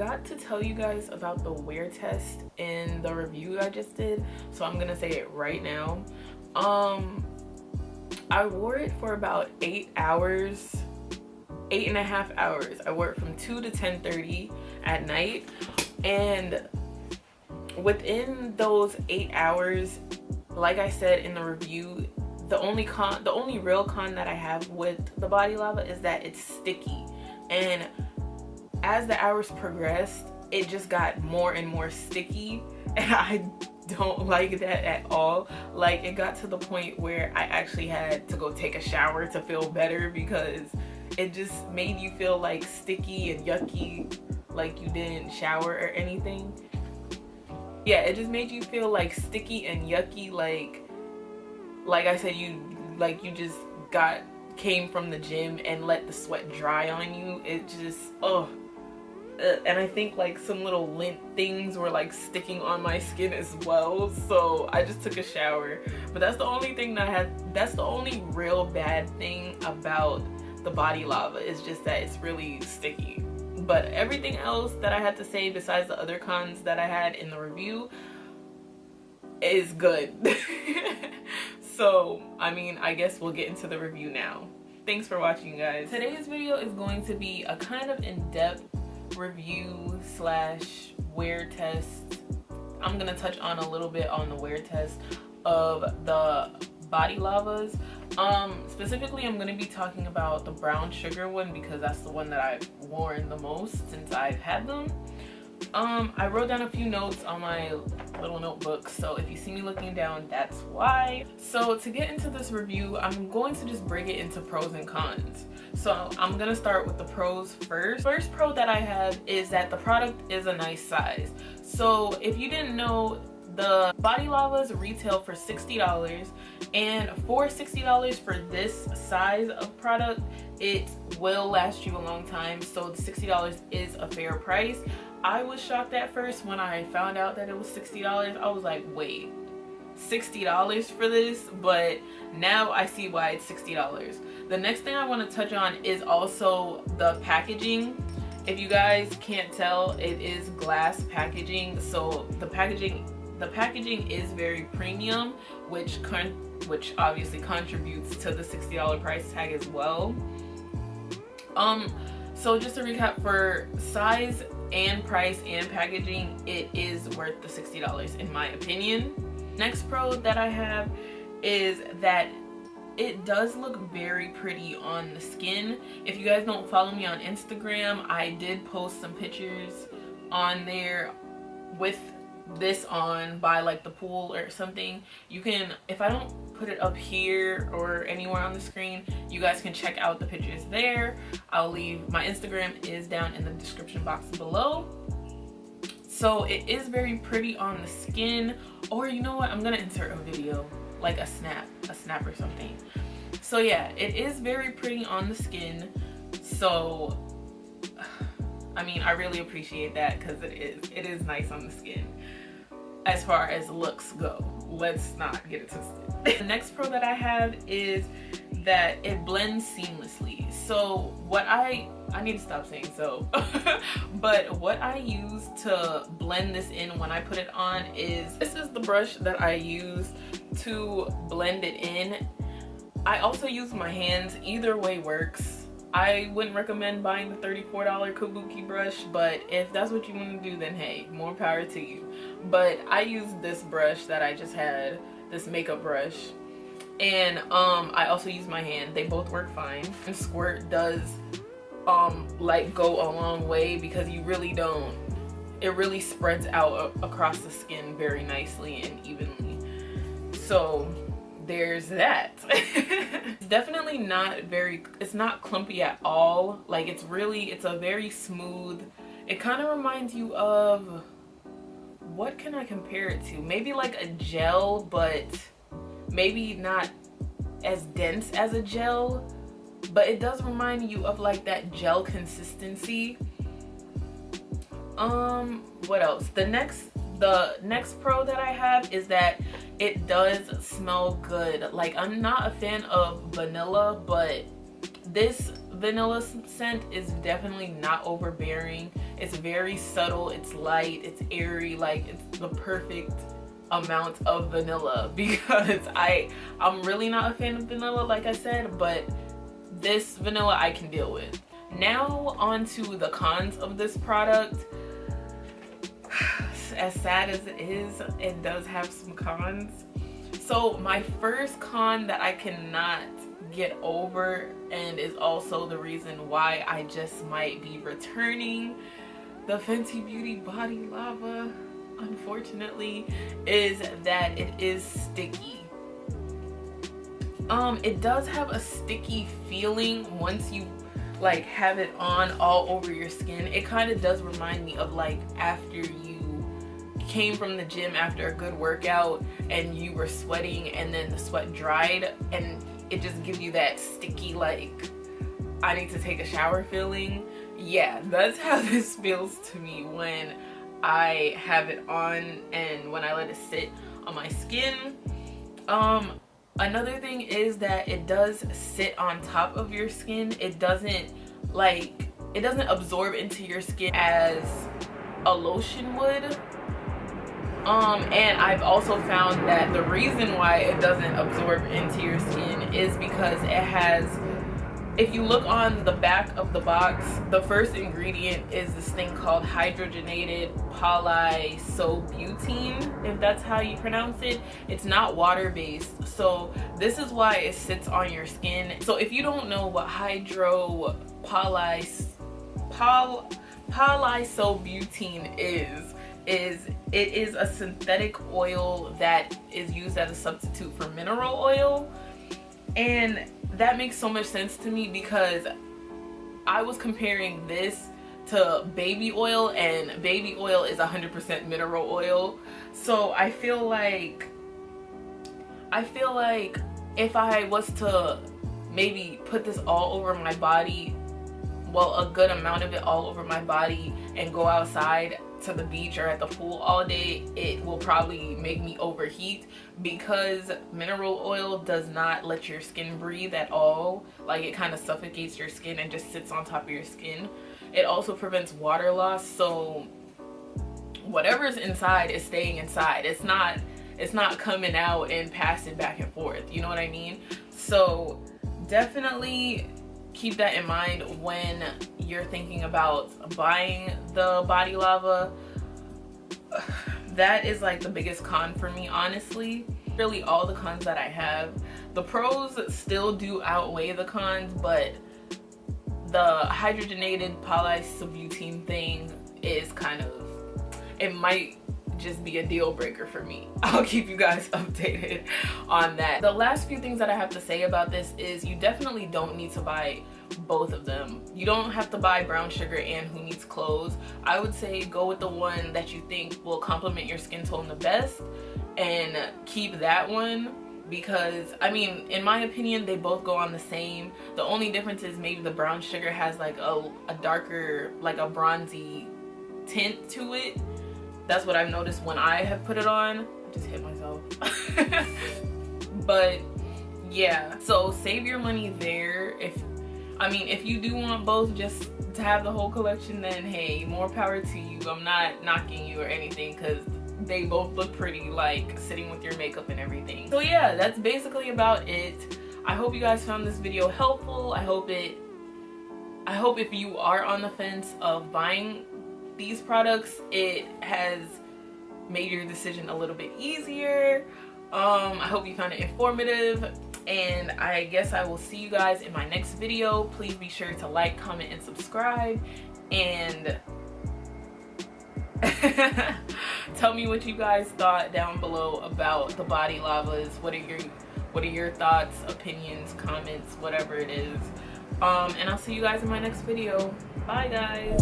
forgot to tell you guys about the wear test in the review I just did, so I'm gonna say it right now. I wore it for about 8 hours, 8.5 hours. I wore it from 2 to 10:30 at night, and within those 8 hours, like I said in the review, the only real con that I have with the Body Lava is that it's sticky, and as the hours progressed, it just got more and more sticky, and I don't like that at all. Like, it got to the point where I actually had to go take a shower to feel better, because it just made you feel like sticky and yucky, like you didn't shower or anything. Yeah, it just made you feel like sticky and yucky, like I said, you just came from the gym and let the sweat dry on you. It just, and I think like some little lint things were like sticking on my skin as well, so I just took a shower. But that's the only thing that's the only real bad thing about the Body Lava, is just that it's really sticky. But everything else that I had to say besides the other cons that I had in the review is good. So I mean, I guess we'll get into the review now. Thanks for watching, guys. Today's video is going to be a kind of in-depth review slash wear test. I'm gonna touch on a little bit on the wear test of the Body Lavas. Specifically, I'm gonna be talking about the brown sugar one, because that's the one that I've worn the most since I've had them. I wrote down a few notes on my little notebook, so if you see me looking down, that's why. So to get into this review, I'm going to just break it into pros and cons. So I'm gonna start with the pros first. First pro that I have is that the product is a nice size. So if you didn't know, the Body Lavas retail for $60, and for $60 for this size of product, it will last you a long time. So the $60 is a fair price. I was shocked at first when I found out that it was $60. I was like, wait, $60 for this? But now I see why it's $60. The next thing I want to touch on is also the packaging. If you guys can't tell, it is glass packaging, so the packaging is very premium, which obviously contributes to the $60 price tag as well. So just to recap, for size and price and packaging, it is worth the $60 in my opinion. Next pro that I have is that it does look very pretty on the skin. If you guys don't follow me on Instagram, I did post some pictures on there with this on by like the pool or something. You can, if I don't put it up here or anywhere on the screen, you guys can check out the pictures there. I'll leave, my Instagram is down in the description box below. So it is very pretty on the skin. Or you know what, I'm gonna insert a video, like a snap or something. So yeah, it is very pretty on the skin. So I mean, I really appreciate that, because it is nice on the skin. As far as looks go, let's not get it twisted. The next pro that I have is that it blends seamlessly. So what I need to stop saying so, but what I use to blend this in when I put it on is, this is the brush that I use to blend it in. I also use my hands, either way works. I wouldn't recommend buying the $34 kabuki brush, but if that's what you want to do, then hey, more power to you. But I use this brush that I just had, this makeup brush, and I also use my hand. They both work fine. And squirt does like go a long way, because you really don't, it really spreads out across the skin very nicely and evenly. So there's that. It's definitely not it's not clumpy at all. Like, it's a very smooth, it kind of reminds you of, what can I compare it to? Maybe like a gel, but maybe not as dense as a gel, but it does remind you of like that gel consistency. What else? The next pro that I have is that it does smell good. Like, I'm not a fan of vanilla, but This vanilla scent is definitely not overbearing. It's very subtle, it's light, it's airy, like it's the perfect amount of vanilla, because I'm really not a fan of vanilla, like I said, but this vanilla I can deal with. Now on to the cons of this product. As sad as it is, it does have some cons. So my first con that I cannot get over, and is also the reason why I just might be returning the Fenty Beauty Body Lava, unfortunately, is that it is sticky. It does have a sticky feeling once you like have it on all over your skin. It kind of does remind me of like after you came from the gym after a good workout and you were sweating and then the sweat dried, and it just gives you that sticky, like, I need to take a shower feeling. Yeah, that's how this feels to me when I have it on and when I let it sit on my skin. Another thing is that it does sit on top of your skin. It doesn't absorb into your skin as a lotion would. And I've also found that the reason why it doesn't absorb into your skin is because it has, if you look on the back of the box, the first ingredient is this thing called hydrogenated polyisobutene, if that's how you pronounce it. It's not water-based, so this is why it sits on your skin. So if you don't know what polyisobutene is it is a synthetic oil that is used as a substitute for mineral oil. And that makes so much sense to me because I was comparing this to baby oil, and baby oil is 100% mineral oil. So I feel like if I was to maybe put this all over my body, well, a good amount of it all over my body, and go outside to the beach or at the pool all day, it will probably make me overheat, because mineral oil does not let your skin breathe at all. Like, it kind of suffocates your skin and just sits on top of your skin. It also prevents water loss, so whatever's inside is staying inside. It's not coming out and passing back and forth, you know what I mean? So definitely keep that in mind when you're thinking about buying the Body Lava. That is like the biggest con for me, honestly. Really, all the cons that I have, the pros still do outweigh the cons, but the hydrogenated polyisobutene thing is kind of, it might just be a deal breaker for me. I'll keep you guys updated on that. The last few things that I have to say about this is you definitely don't need to buy both of them. You don't have to buy brown sugar and who needs clothes. I would say go with the one that you think will complement your skin tone the best and keep that one, because I mean, in my opinion, they both go on the same. The only difference is maybe the brown sugar has like a darker, like a bronzy tint to it. That's what I've noticed when I have put it on. I just hit myself. But yeah, so save your money there. If you do want both just to have the whole collection, then hey, more power to you. I'm not knocking you or anything, because they both look pretty, like sitting with your makeup and everything. So yeah, that's basically about it. I hope you guys found this video helpful. I hope if you are on the fence of buying these products, it has made your decision a little bit easier. I hope you found it informative, and I guess I will see you guys in my next video. Please be sure to like, comment, and subscribe, and tell me what you guys thought down below about the Body Lavas. What are your thoughts, opinions, comments, whatever it is. And I'll see you guys in my next video. Bye guys.